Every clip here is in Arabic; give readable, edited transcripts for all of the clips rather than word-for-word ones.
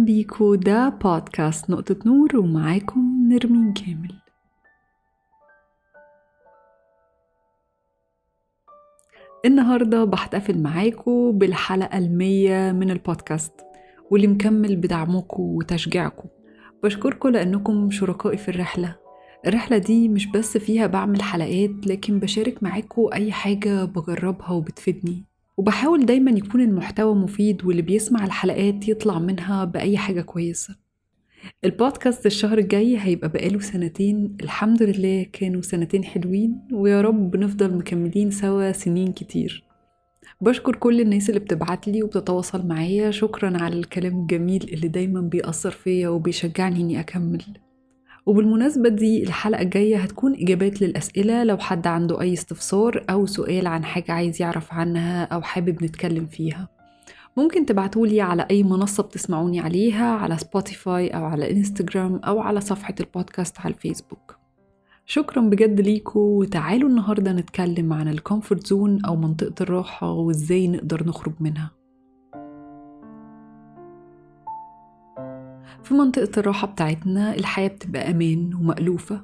بيكو، ده بودكاست نقطة نور ومعاكم نرمين كامل. النهاردة بحتفل معاكو بالحلقة 100 من البودكاست، واللي مكمل بدعمكم وتشجيعكم. بشكركم لأنكم شركائي في الرحلة دي مش بس فيها بعمل حلقات، لكن بشارك معاكم أي حاجة بجربها وبتفيدني، وبحاول دايما يكون المحتوى مفيد واللي بيسمع الحلقات يطلع منها بأي حاجة كويسة. البودكاست الشهر الجاي هيبقى بقاله 2 الحمد لله، كانوا 2 حلوين، ويا رب نفضل مكملين سوا سنين كتير. بشكر كل الناس اللي بتبعتلي وبتتواصل معايا، شكرا على الكلام الجميل اللي دايما بيأثر فيا وبيشجعني اني اكمل. وبالمناسبة دي الحلقة الجاية هتكون إجابات للأسئلة، لو حد عنده أي استفسار أو سؤال عن حاجة عايز يعرف عنها أو حابب نتكلم فيها، ممكن تبعتولي على أي منصة بتسمعوني عليها، على سبوتيفاي أو على إنستجرام أو على صفحة البودكاست على الفيسبوك. شكرا بجد ليكو، وتعالوا النهاردة نتكلم عن الكومفورت زون أو منطقة الراحة وإزاي نقدر نخرج منها. في منطقة الراحة بتاعتنا الحياة بتبقى أمان ومألوفة،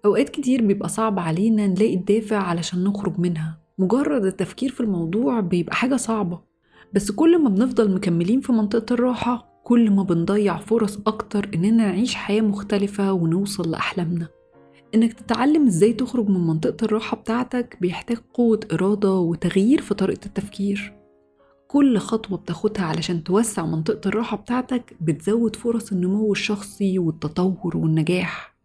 أوقات كتير بيبقى صعب علينا نلاقي الدافع علشان نخرج منها، مجرد التفكير في الموضوع بيبقى حاجة صعبة. بس كل ما بنفضل مكملين في منطقة الراحة، كل ما بنضيع فرص أكتر إننا نعيش حياة مختلفة ونوصل لأحلامنا. إنك تتعلم إزاي تخرج من منطقة الراحة بتاعتك بيحتاج قوة إرادة وتغيير في طريقة التفكير. كل خطوة بتاخدها علشان توسع منطقة الراحة بتاعتك بتزود فرص النمو الشخصي والتطور والنجاح.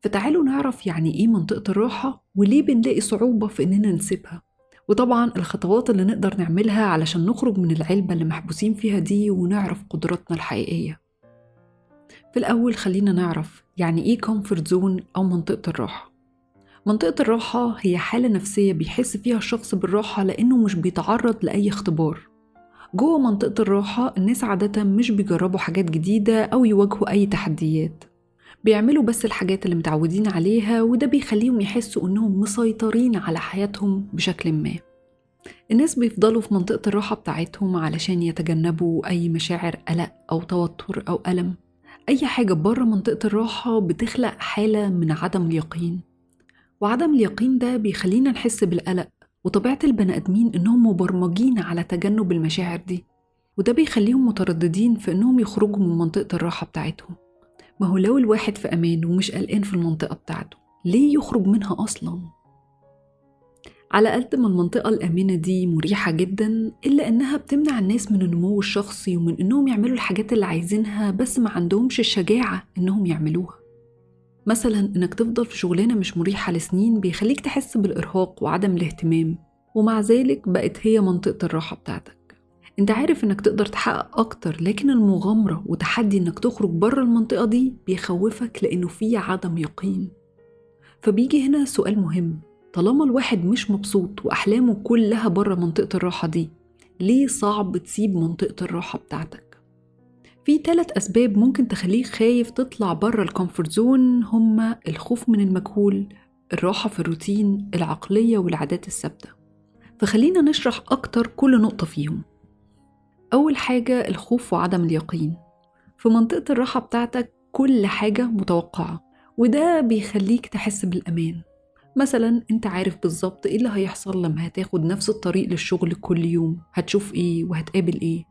فتعالوا نعرف يعني إيه منطقة الراحة وليه بنلاقي صعوبة في إننا نسيبها، وطبعا الخطوات اللي نقدر نعملها علشان نخرج من العلبة اللي محبوسين فيها دي ونعرف قدراتنا الحقيقية. في الأول خلينا نعرف يعني إيه كومفورت زون أو منطقة الراحة. منطقة الراحة هي حالة نفسية بيحس فيها الشخص بالراحة لأنه مش بيتعرض لأي اختبار. جوه منطقة الراحة الناس عادة مش بيجربوا حاجات جديدة أو يواجهوا أي تحديات، بيعملوا بس الحاجات اللي متعودين عليها، وده بيخليهم يحسوا إنهم مسيطرين على حياتهم بشكل ما. الناس بيفضلوا في منطقة الراحة بتاعتهم علشان يتجنبوا أي مشاعر قلق أو توتر أو ألم. أي حاجة بره منطقة الراحة بتخلق حالة من عدم اليقين، وعدم اليقين ده بيخلينا نحس بالقلق، وطبيعة البني آدمين إنهم مبرمجين على تجنب المشاعر دي، وده بيخليهم مترددين في إنهم يخرجوا من منطقة الراحة بتاعتهم. ما هو لو الواحد في أمان ومش قلقان في المنطقة بتاعته، ليه يخرج منها أصلاً؟ على قد ما المنطقة الآمنة دي مريحة جداً، إلا إنها بتمنع الناس من النمو الشخصي ومن إنهم يعملوا الحاجات اللي عايزينها بس ما عندهمش الشجاعة إنهم يعملوها. مثلاً إنك تفضل في شغلانة مش مريحة لسنين بيخليك تحس بالإرهاق وعدم الاهتمام، ومع ذلك بقت هي منطقة الراحة بتاعتك. انت عارف انك تقدر تحقق اكتر، لكن المغامرة وتحدي انك تخرج بره المنطقة دي بيخوفك لانه فيه عدم يقين. فبيجي هنا سؤال مهم، طالما الواحد مش مبسوط واحلامه كلها بره منطقة الراحة دي، ليه صعب تسيب منطقة الراحة بتاعتك؟ في 3 أسباب ممكن تخليك خايف تطلع بره الكومفورت زون، هما الخوف من المجهول، الراحة في الروتين، العقلية والعادات الثابتة. فخلينا نشرح أكتر كل نقطة فيهم. أول حاجة الخوف وعدم اليقين. في منطقة الراحة بتاعتك كل حاجة متوقعة، وده بيخليك تحس بالأمان. مثلا انت عارف بالظبط ايه اللي هيحصل لما هتاخد نفس الطريق للشغل كل يوم، هتشوف ايه وهتقابل ايه.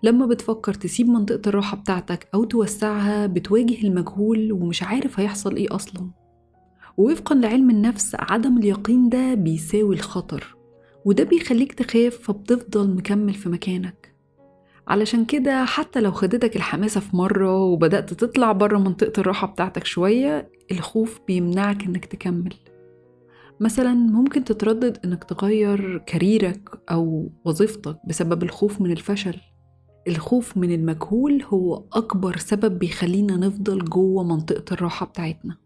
لما بتفكر تسيب منطقة الراحة بتاعتك أو توسعها بتواجه المجهول ومش عارف هيحصل ايه أصلا. ووفقا لعلم النفس عدم اليقين ده بيساوي الخطر، وده بيخليك تخاف فبتفضل مكمل في مكانك. علشان كده حتى لو خدتك الحماسة في مرة وبدأت تطلع بره منطقة الراحة بتاعتك شوية، الخوف بيمنعك إنك تكمل. مثلا ممكن تتردد إنك تغير كاريرك أو وظيفتك بسبب الخوف من الفشل. الخوف من المجهول هو أكبر سبب بيخلينا نفضل جوه منطقة الراحة بتاعتنا.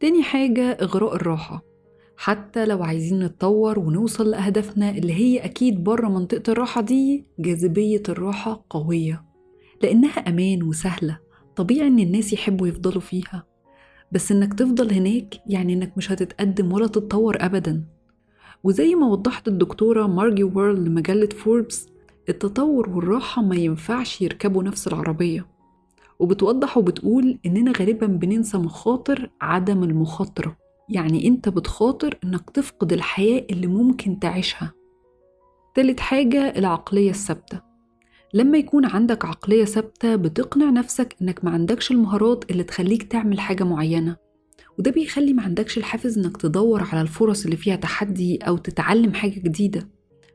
تاني حاجة إغراء الراحة. حتى لو عايزين نتطور ونوصل لأهدافنا اللي هي أكيد بره منطقة الراحة دي، جاذبية الراحة قوية لأنها أمان وسهلة، طبيعي إن الناس يحبوا يفضلوا فيها. بس إنك تفضل هناك يعني إنك مش هتتقدم ولا تتطور أبدا. وزي ما وضحت الدكتورة مارجي وورل لمجلة فوربس، التطور والراحة ما ينفعش يركبوا نفس العربية. وبتوضح وبتقول إننا غالبا بننسى مخاطر عدم المخاطرة. يعني أنت بتخاطر إنك تفقد الحياة اللي ممكن تعيشها. تالت حاجة العقلية الثابتة. لما يكون عندك عقلية ثابتة بتقنع نفسك إنك ما عندكش المهارات اللي تخليك تعمل حاجة معينة، وده بيخلي ما عندكش الحافز إنك تدور على الفرص اللي فيها تحدي أو تتعلم حاجة جديدة.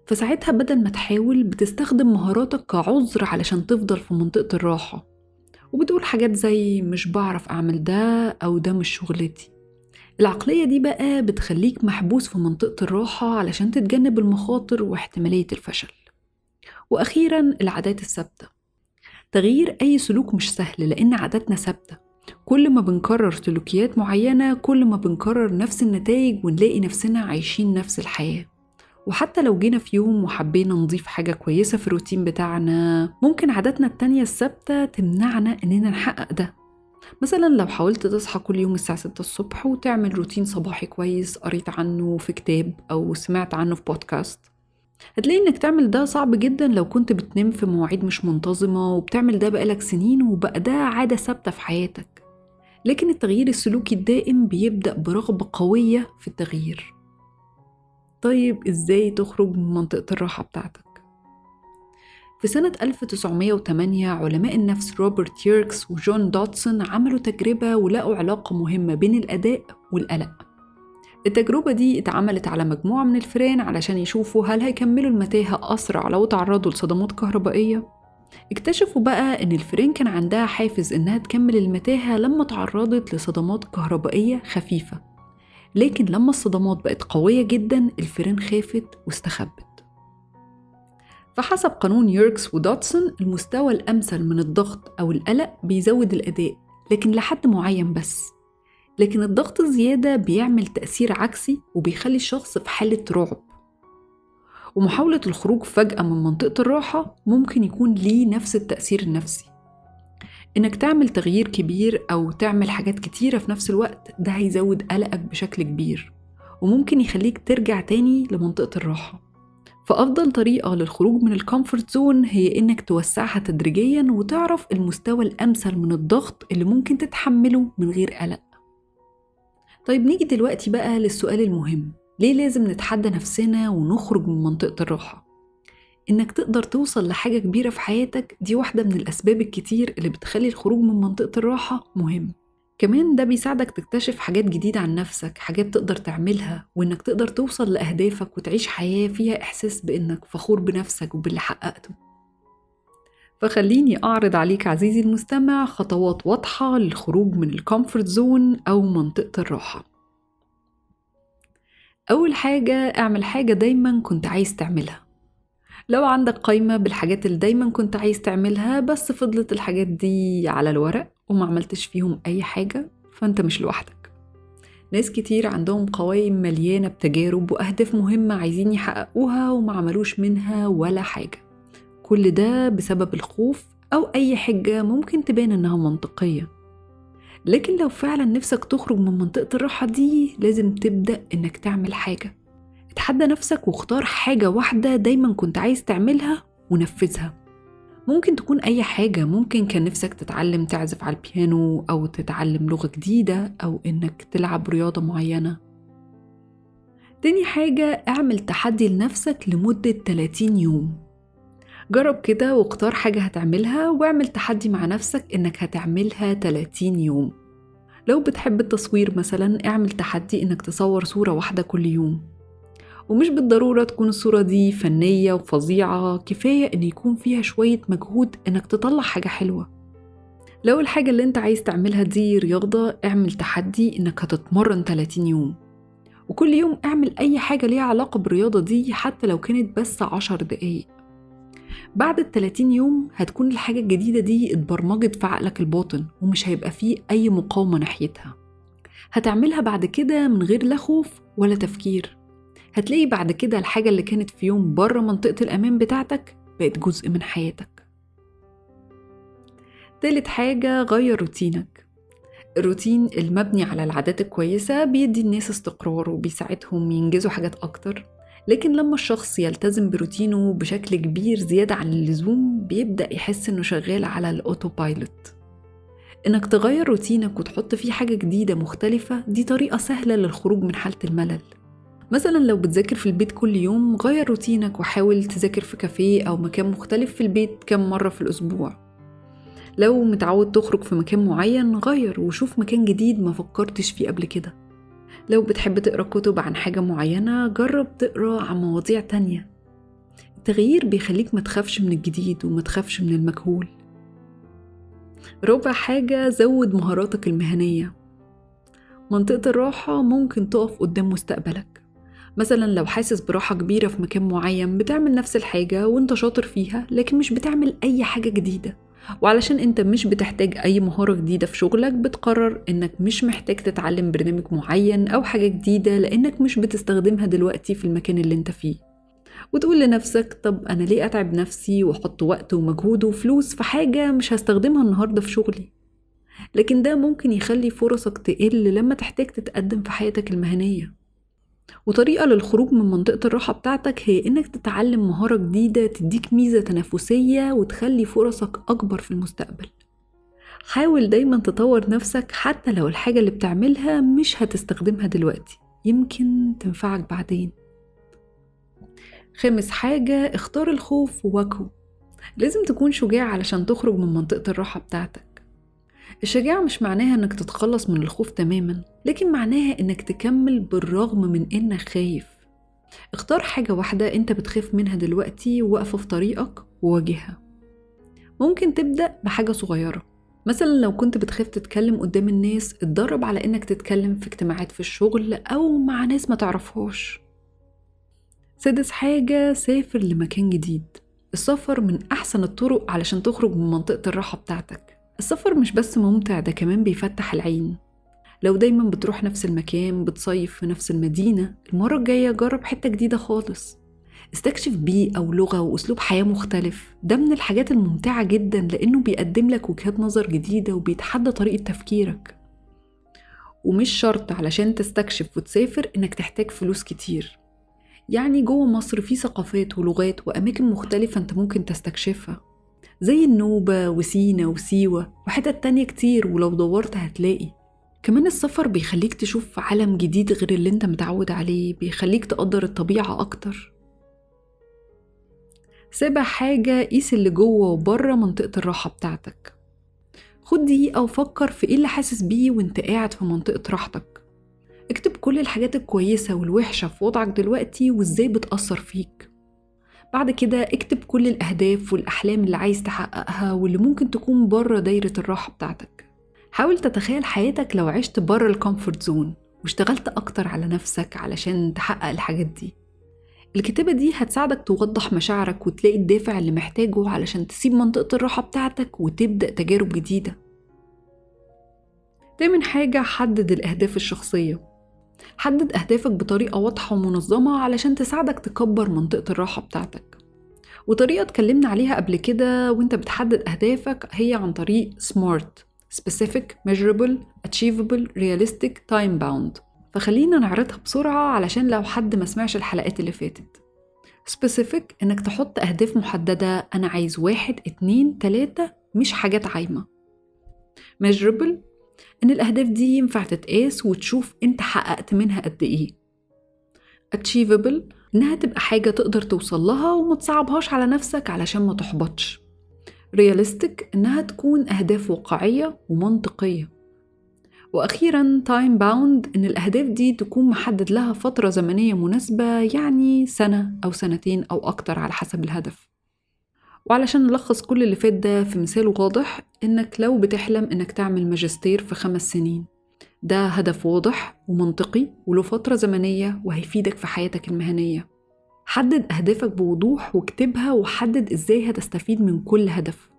فساعتها بدل ما تحاول بتستخدم مهاراتك كعذر علشان تفضل في منطقة الراحة، وبتقول حاجات زي مش بعرف أعمل ده أو ده مش شغلتي. العقلية دي بقى بتخليك محبوس في منطقة الراحة علشان تتجنب المخاطر واحتمالية الفشل. وأخيراً العادات الثابتة. تغيير أي سلوك مش سهل لأن عاداتنا ثابتة. كل ما بنكرر سلوكيات معينة كل ما بنكرر نفس النتائج ونلاقي نفسنا عايشين نفس الحياة. وحتى لو جينا في يوم وحبينا نضيف حاجة كويسة في الروتين بتاعنا، ممكن عاداتنا التانية الثابتة تمنعنا إننا نحقق ده. مثلا لو حاولت تصحى كل يوم الساعة 6 الصبح وتعمل روتين صباحي كويس قريت عنه في كتاب أو سمعت عنه في بودكاست، هتلاقي إنك تعمل ده صعب جدا لو كنت بتنام في مواعيد مش منتظمة وبتعمل ده بقالك سنين وبقى ده عادة ثابتة في حياتك. لكن التغيير السلوكي الدائم بيبدأ برغبة قوية في التغيير. طيب إزاي تخرج من منطقة الراحة بتاعتك؟ في سنة 1908 علماء النفس روبرت ييركس وجون دوتسون عملوا تجربة ولقوا علاقة مهمة بين الأداء والقلق. التجربة دي اتعملت على مجموعة من الفئران علشان يشوفوا هل هيكملوا المتاهة أسرع لو تعرضوا لصدمات كهربائية. اكتشفوا بقى إن الفئران كان عندها حافز إنها تكمل المتاهة لما تعرضت لصدمات كهربائية خفيفة، لكن لما الصدمات بقت قوية جدا الفئران خافت واستخبت. فحسب قانون ييركس ودوتسون المستوى الأمثل من الضغط أو القلق بيزود الأداء لكن لحد معين بس، لكن الضغط الزيادة بيعمل تأثير عكسي وبيخلي الشخص في حالة رعب. ومحاولة الخروج فجأة من منطقة الراحة ممكن يكون ليه نفس التأثير النفسي. إنك تعمل تغيير كبير أو تعمل حاجات كتيرة في نفس الوقت ده هيزود قلقك بشكل كبير وممكن يخليك ترجع تاني لمنطقة الراحة. فأفضل طريقة للخروج من الكومفورت زون هي إنك توسعها تدريجياً وتعرف المستوى الأمثل من الضغط اللي ممكن تتحمله من غير قلق. طيب نيجي دلوقتي بقى للسؤال المهم، ليه لازم نتحدى نفسنا ونخرج من منطقة الراحة؟ إنك تقدر توصل لحاجة كبيرة في حياتك دي واحدة من الأسباب الكتير اللي بتخلي الخروج من منطقة الراحة مهم. كمان ده بيساعدك تكتشف حاجات جديدة عن نفسك، حاجات تقدر تعملها، وإنك تقدر توصل لأهدافك وتعيش حياة فيها إحساس بإنك فخور بنفسك وباللي حققته. فخليني أعرض عليك عزيزي المستمع خطوات واضحة للخروج من الكومفورت زون أو منطقة الراحة. أول حاجة، اعمل حاجة دايما كنت عايز تعملها. لو عندك قائمة بالحاجات اللي دايما كنت عايز تعملها بس فضلت الحاجات دي على الورق وما عملتش فيهم أي حاجة، فأنت مش لوحدك. ناس كتير عندهم قوائم مليانة بتجارب وأهداف مهمة عايزين يحققوها وما عملوش منها ولا حاجة. كل ده بسبب الخوف أو أي حجة ممكن تبان إنها منطقية. لكن لو فعلا نفسك تخرج من منطقة الراحة دي لازم تبدأ إنك تعمل حاجة. اتحدى نفسك واختار حاجة واحدة دايما كنت عايز تعملها ونفذها. ممكن تكون أي حاجة، ممكن كان نفسك تتعلم تعزف على البيانو أو تتعلم لغة جديدة أو إنك تلعب رياضة معينة. تاني حاجة، اعمل تحدي لنفسك لمدة 30 يوم. جرب كده واختار حاجة هتعملها واعمل تحدي مع نفسك إنك هتعملها 30 يوم. لو بتحب التصوير مثلا اعمل تحدي إنك تصور صورة واحدة كل يوم، ومش بالضرورة تكون الصورة دي فنية وفظيعة، كفاية إن يكون فيها شوية مجهود إنك تطلع حاجة حلوة. لو الحاجة اللي انت عايز تعملها دي رياضة اعمل تحدي إنك هتتمرن 30 يوم، وكل يوم اعمل أي حاجة ليها علاقة بالرياضة دي حتى لو كانت بس 10 دقايق. بعد 30 يوم هتكون الحاجة الجديدة دي اتبرمجت في عقلك الباطن ومش هيبقى فيه أي مقاومة ناحيتها. هتعملها بعد كده من غير لا خوف ولا تفكير. هتلاقي بعد كده الحاجة اللي كانت في يوم بره منطقة الأمان بتاعتك بقت جزء من حياتك. تالت حاجة، غير روتينك. الروتين المبني على العادات الكويسة بيدي الناس استقرار وبيساعدهم ينجزوا حاجات أكتر، لكن لما الشخص يلتزم بروتينه بشكل كبير زيادة عن اللزوم بيبدأ يحس إنه شغال على الأوتو بايلوت. إنك تغير روتينك وتحط فيه حاجة جديدة مختلفة دي طريقة سهلة للخروج من حالة الملل. مثلا لو بتذاكر في البيت كل يوم غير روتينك وحاول تذاكر في كافيه أو مكان مختلف في البيت كم مرة في الأسبوع. لو متعود تخرج في مكان معين غير وشوف مكان جديد ما فكرتش فيه قبل كده. لو بتحب تقرأ كتب عن حاجة معينة جرب تقرأ عن مواضيع تانية. التغيير بيخليك ما تخافش من الجديد وما تخافش من المجهول. رابع حاجة زود مهاراتك المهنية. منطقة الراحة ممكن تقف قدام مستقبلك. مثلا لو حاسس براحة كبيرة في مكان معين بتعمل نفس الحاجة وانت شاطر فيها لكن مش بتعمل أي حاجة جديدة، وعلشان انت مش بتحتاج أي مهارة جديدة في شغلك بتقرر انك مش محتاج تتعلم برنامج معين أو حاجة جديدة لأنك مش بتستخدمها دلوقتي في المكان اللي انت فيه. وتقول لنفسك طب أنا ليه أتعب نفسي وأحط وقت ومجهود وفلوس في حاجة مش هستخدمها النهاردة في شغلي. لكن ده ممكن يخلي فرصك تقل لما تحتاج تتقدم في حياتك المهنية. وطريقة للخروج من منطقة الراحة بتاعتك هي إنك تتعلم مهارة جديدة تديك ميزة تنافسية وتخلي فرصك أكبر في المستقبل. حاول دايما تطور نفسك حتى لو الحاجة اللي بتعملها مش هتستخدمها دلوقتي، يمكن تنفعك بعدين. خامس حاجة اختار الخوف وواجهه. لازم تكون شجاع علشان تخرج من منطقة الراحة بتاعتك. الشجاعة مش معناها انك تتخلص من الخوف تماما، لكن معناها انك تكمل بالرغم من انك خايف. اختار حاجة واحدة انت بتخاف منها دلوقتي وواقفة في طريقك وواجهها. ممكن تبدأ بحاجة صغيرة. مثلا لو كنت بتخاف تتكلم قدام الناس اتدرب على انك تتكلم في اجتماعات في الشغل او مع ناس ما تعرفهاش. سادس حاجة سافر لمكان جديد. السفر من أحسن الطرق علشان تخرج من منطقة الراحة بتاعتك. السفر مش بس ممتع، ده كمان بيفتح العين. لو دايما بتروح نفس المكان بتصيف في نفس المدينة، المرة الجاية جرب حتة جديدة خالص. استكشف بيئة ولغة وأسلوب حياة مختلف. ده من الحاجات الممتعة جدا لأنه بيقدم لك وجهات نظر جديدة وبيتحدى طريقة تفكيرك. ومش شرط علشان تستكشف وتسافر إنك تحتاج فلوس كتير. يعني جوه مصر في ثقافات ولغات وأماكن مختلفة أنت ممكن تستكشفها، زي النوبة وسينا وسيوة وحتت تانية كتير، ولو دورت هتلاقي. كمان السفر بيخليك تشوف عالم جديد غير اللي انت متعود عليه، بيخليك تقدر الطبيعة أكتر. سابع حاجة قيس اللي جوه وبره منطقة الراحة بتاعتك. خد دقيقة وفكر في ايه اللي حاسس بيه وانت قاعد في منطقة راحتك. اكتب كل الحاجات الكويسة والوحشة في وضعك دلوقتي وازاي بتأثر فيك. بعد كده اكتب كل الأهداف والأحلام اللي عايز تحققها واللي ممكن تكون بره دايرة الراحة بتاعتك. حاول تتخيل حياتك لو عشت بره الكومفورت زون واشتغلت أكتر على نفسك علشان تحقق الحاجات دي. الكتابة دي هتساعدك توضح مشاعرك وتلاقي الدافع اللي محتاجه علشان تسيب منطقة الراحة بتاعتك وتبدأ تجارب جديدة. تامن حاجة حدد الأهداف الشخصية. حدد أهدافك بطريقة واضحة ومنظمة علشان تساعدك تكبر منطقة الراحة بتاعتك. وطريقة اتكلمنا عليها قبل كده وانت بتحدد أهدافك هي عن طريق SMART: Specific, Measurable, Achievable, Realistic, Time Bound. فخلينا نعرضها بسرعة علشان لو حد ما سمعش الحلقات اللي فاتت. Specific إنك تحط أهداف محددة، أنا عايز 1 2 3، مش حاجات عايمة. Measurable إن الأهداف دي ينفع تتقاس وتشوف أنت حققت منها قد إيه. Achievable إنها تبقى حاجة تقدر توصل لها وما تصعبهاش على نفسك علشان ما تحبطش. Realistic إنها تكون أهداف واقعية ومنطقية. وأخيراً Time Bound إن الأهداف دي تكون محدد لها فترة زمنية مناسبة، يعني 1 سنة أو 2 أو أكتر على حسب الهدف. وعلشان نلخص كل اللي فات ده في مثال واضح، إنك لو بتحلم إنك تعمل ماجستير في 5 سنين، ده هدف واضح ومنطقي وله فترة زمنية وهيفيدك في حياتك المهنية. حدد أهدافك بوضوح واكتبها وحدد إزاي هتستفيد من كل هدف.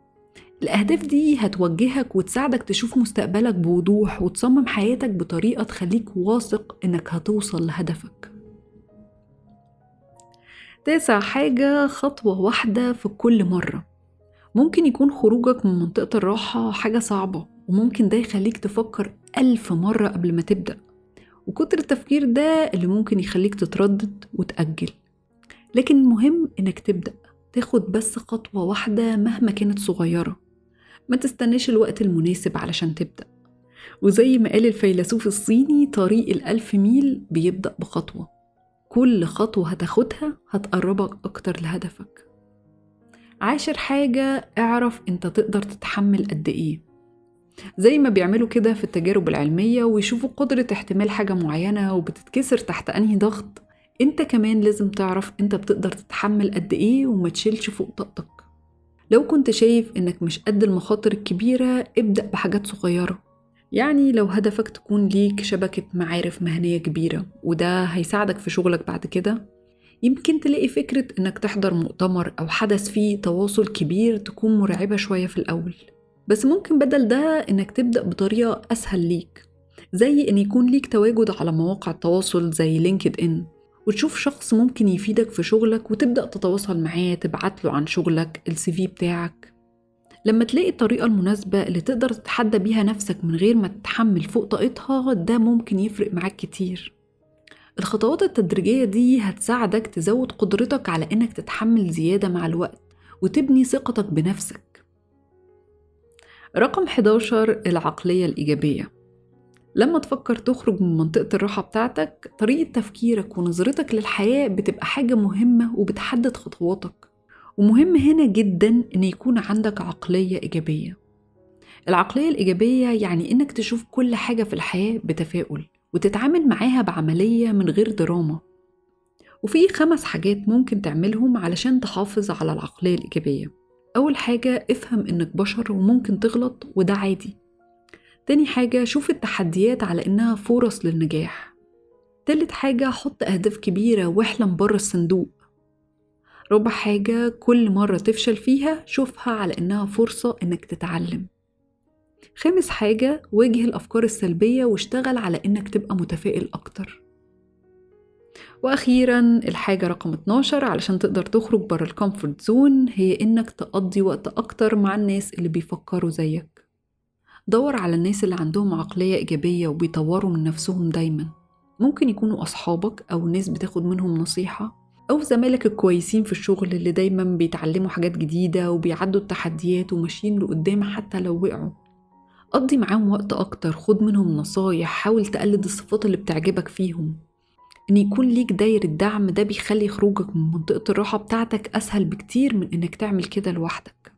الأهداف دي هتوجهك وتساعدك تشوف مستقبلك بوضوح وتصمم حياتك بطريقة تخليك واثق إنك هتوصل لهدفك. 9 حاجة خطوة واحدة في كل مرة. ممكن يكون خروجك من منطقة الراحة حاجة صعبة، وممكن ده يخليك تفكر 1000 مرة قبل ما تبدأ، وكتر التفكير ده اللي ممكن يخليك تتردد وتأجل. لكن المهم إنك تبدأ، تاخد بس خطوة واحدة مهما كانت صغيرة. ما تستناش الوقت المناسب علشان تبدأ، وزي ما قال الفيلسوف الصيني طريق ال1000 ميل بيبدأ بخطوة، كل خطوة هتاخدها هتقربك أكتر لهدفك. 10 حاجة، اعرف انت تقدر تتحمل قد ايه. زي ما بيعملوا كده في التجارب العلمية ويشوفوا قدرة احتمال حاجة معينة وبتتكسر تحت أنهي ضغط، انت كمان لازم تعرف انت بتقدر تتحمل قد ايه وما تشيلش فوق طاقتك. لو كنت شايف انك مش قد المخاطر الكبيرة، ابدأ بحاجات صغيرة. يعني لو هدفك تكون ليك شبكة معارف مهنية كبيرة وده هيساعدك في شغلك بعد كده، يمكن تلاقي فكرة انك تحضر مؤتمر او حدث فيه تواصل كبير تكون مرعبة شوية في الاول، بس ممكن بدل ده انك تبدأ بطريقة اسهل ليك، زي ان يكون ليك تواجد على مواقع التواصل زي لينكد ان، وتشوف شخص ممكن يفيدك في شغلك وتبدأ تتواصل معاه، تبعتله عن شغلك الCV بتاعك. لما تلاقي الطريقة المناسبة اللي تقدر تتحدى بيها نفسك من غير ما تتحمل فوق طاقتها، ده ممكن يفرق معاك كتير. الخطوات التدريجية دي هتساعدك تزود قدرتك على إنك تتحمل زيادة مع الوقت وتبني ثقتك بنفسك. رقم 11، العقلية الإيجابية. لما تفكر تخرج من منطقة الراحة بتاعتك، طريقة تفكيرك ونظرتك للحياة بتبقى حاجة مهمة وبتحدد خطواتك، ومهم هنا جدا إن يكون عندك عقلية إيجابية. العقلية الإيجابية يعني إنك تشوف كل حاجة في الحياة بتفاؤل وتتعامل معاها بعملية من غير دراما. وفي 5 حاجات ممكن تعملهم علشان تحافظ على العقلية الإيجابية. أول حاجة، افهم إنك بشر وممكن تغلط وده عادي. تاني حاجة، شوف التحديات على إنها فرص للنجاح. تالت حاجة، حط أهداف كبيرة واحلم بره الصندوق. رابع حاجة، كل مرة تفشل فيها شوفها على إنها فرصة إنك تتعلم. خامس حاجة، واجه الأفكار السلبية واشتغل على إنك تبقى متفائل أكتر. وأخيراً الحاجة رقم 12 علشان تقدر تخرج بره الكومفورت زون، هي إنك تقضي وقت أكتر مع الناس اللي بيفكروا زيك. دور على الناس اللي عندهم عقلية إيجابية وبيطوروا من نفسهم دايماً. ممكن يكونوا أصحابك أو ناس بتاخد منهم نصيحة، أو زمايلك الكويسين في الشغل اللي دايماً بيتعلموا حاجات جديدة وبيعدوا التحديات وماشيين لقدام حتى لو وقعوا. قضي معاهم وقت أكتر، خد منهم نصايح، حاول تقلد الصفات اللي بتعجبك فيهم. إن يكون ليك دايرة دعم ده بيخلي خروجك من منطقة الراحة بتاعتك أسهل بكتير من إنك تعمل كده لوحدك.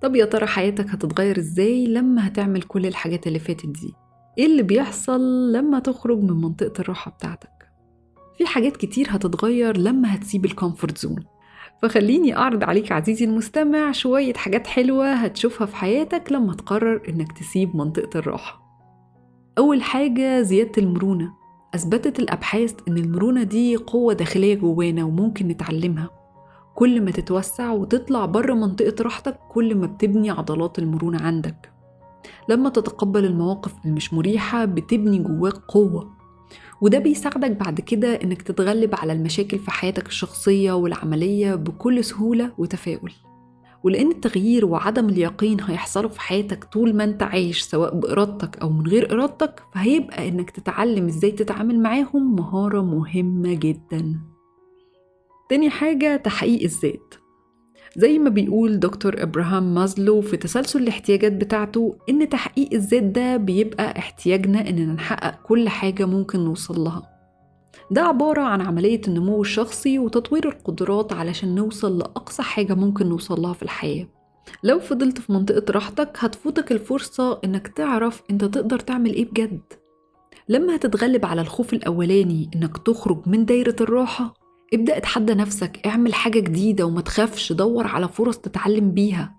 طب يا ترى حياتك هتتغير إزاي لما هتعمل كل الحاجات اللي فاتت دي؟ إيه اللي بيحصل لما تخرج من منطقة الراحة بتاعتك؟ في حاجات كتير هتتغير لما هتسيب الكومفورت زون، فخليني أعرض عليك عزيزي المستمع شوية حاجات حلوة هتشوفها في حياتك لما تقرر إنك تسيب منطقة الراحة. أول حاجة، زيادة المرونة. أثبتت الأبحاث إن المرونة دي قوة داخلية جوانا وممكن نتعلمها. كل ما تتوسع وتطلع بره منطقة راحتك، كل ما بتبني عضلات المرونة عندك. لما تتقبل المواقف المش مريحة بتبني جواك قوة، وده بيساعدك بعد كده إنك تتغلب على المشاكل في حياتك الشخصية والعملية بكل سهولة وتفاؤل. ولأن التغيير وعدم اليقين هيحصلوا في حياتك طول ما انت عايش، سواء بإرادتك أو من غير إرادتك، فهيبقى إنك تتعلم إزاي تتعامل معاهم مهارة مهمة جدا. تاني حاجة، تحقيق الذات. زي ما بيقول دكتور إبراهام مازلو في تسلسل الاحتياجات بتاعته، إن تحقيق الذات ده بيبقى احتياجنا إننا نحقق كل حاجة ممكن نوصل لها. ده عبارة عن عملية النمو الشخصي وتطوير القدرات علشان نوصل لأقصى حاجة ممكن نوصل لها في الحياة. لو فضلت في منطقة راحتك هتفوتك الفرصة إنك تعرف أنت تقدر تعمل إيه بجد. لما هتتغلب على الخوف الأولاني إنك تخرج من دايرة الراحة، ابدأ اتحدى نفسك، اعمل حاجة جديدة وما تخافش، دور على فرص تتعلم بيها.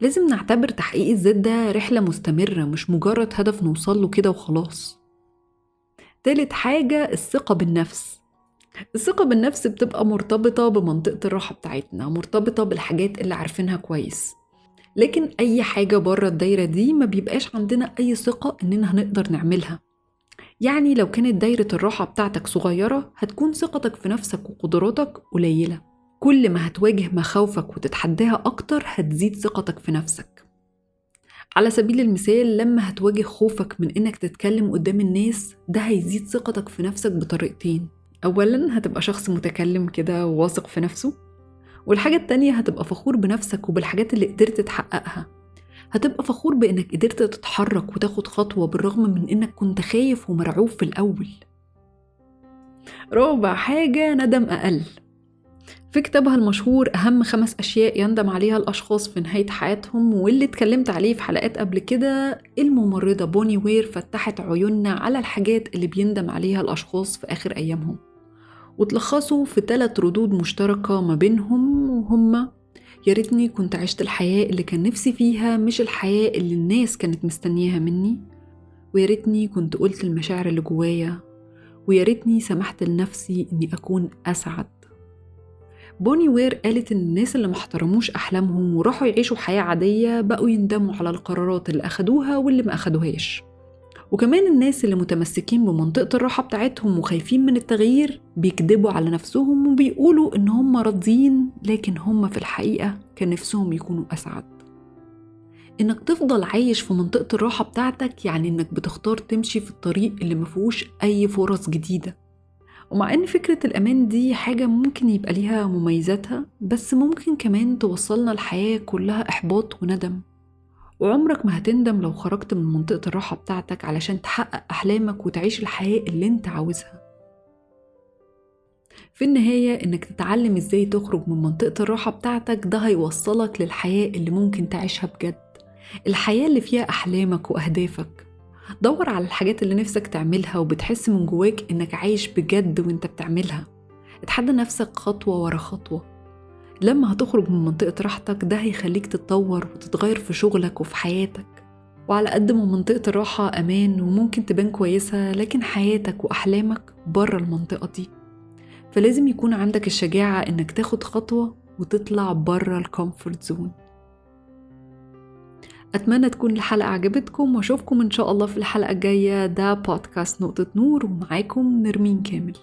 لازم نعتبر تحقيق الذات ده رحلة مستمرة، مش مجرد هدف نوصل له كده وخلاص. تالت حاجة، الثقة بالنفس. الثقة بالنفس بتبقى مرتبطة بمنطقة الراحة بتاعتنا، مرتبطة بالحاجات اللي عارفينها كويس. لكن أي حاجة بره الدايرة دي ما بيبقاش عندنا أي ثقة إننا هنقدر نعملها. يعني لو كانت دايرة الراحة بتاعتك صغيرة، هتكون ثقتك في نفسك وقدراتك قليلة. كل ما هتواجه مخاوفك وتتحداها أكتر، هتزيد ثقتك في نفسك. على سبيل المثال، لما هتواجه خوفك من إنك تتكلم قدام الناس، ده هيزيد ثقتك في نفسك بطريقتين. أولاً، هتبقى شخص متكلم كده وواثق في نفسه، والحاجة التانية هتبقى فخور بنفسك وبالحاجات اللي قدرت تحققها. هتبقى فخور بإنك قدرت تتحرك وتاخد خطوة بالرغم من إنك كنت خايف ومرعوب في الأول. رابع حاجة، ندم أقل. في كتابها المشهور أهم 5 أشياء يندم عليها الأشخاص في نهاية حياتهم، واللي اتكلمت عليه في حلقات قبل كده، الممرضة بوني وير فتحت عيوننا على الحاجات اللي بيندم عليها الأشخاص في آخر أيامهم، وتلخصوا في 3 ردود مشتركة ما بينهم، وهما: يا ريتني كنت عشت الحياة اللي كان نفسي فيها مش الحياة اللي الناس كانت مستنياها مني، ويا ريتني كنت قلت المشاعر اللي جوايا، ويا ريتني سمحت لنفسي إني أكون أسعد. بوني وير قالت إن الناس اللي محترموش أحلامهم وراحوا يعيشوا حياة عادية بقوا يندموا على القرارات اللي أخدوها واللي ما أخدوهاش. وكمان الناس اللي متمسكين بمنطقة الراحة بتاعتهم وخايفين من التغيير بيكذبوا على نفسهم وبيقولوا إن هم راضيين، لكن هم في الحقيقة كان نفسهم يكونوا أسعد. إنك تفضل عايش في منطقة الراحة بتاعتك يعني إنك بتختار تمشي في الطريق اللي مفيهوش أي فرص جديدة. ومع إن فكرة الأمان دي حاجة ممكن يبقى ليها مميزاتها، بس ممكن كمان توصلنا الحياة كلها إحباط وندم. وعمرك ما هتندم لو خرجت من منطقة الراحة بتاعتك علشان تحقق أحلامك وتعيش الحياة اللي انت عاوزها. في النهاية إنك تتعلم إزاي تخرج من منطقة الراحة بتاعتك ده هيوصلك للحياة اللي ممكن تعيشها بجد، الحياة اللي فيها أحلامك وأهدافك. دور على الحاجات اللي نفسك تعملها وبتحس من جواك إنك عايش بجد وإنت بتعملها. اتحدى نفسك خطوة ورا خطوة. لما هتخرج من منطقة راحتك ده هيخليك تتطور وتتغير في شغلك وفي حياتك. وعلى قد ما منطقة الراحة أمان وممكن تبان كويسة، لكن حياتك وأحلامك بره المنطقة دي، فلازم يكون عندك الشجاعة إنك تاخد خطوة وتطلع بره الكومفورت زون. أتمنى تكون الحلقة عجبتكم، وأشوفكم إن شاء الله في الحلقة الجاية. ده بودكاست نقطة نور، ومعاكم نرمين كامل.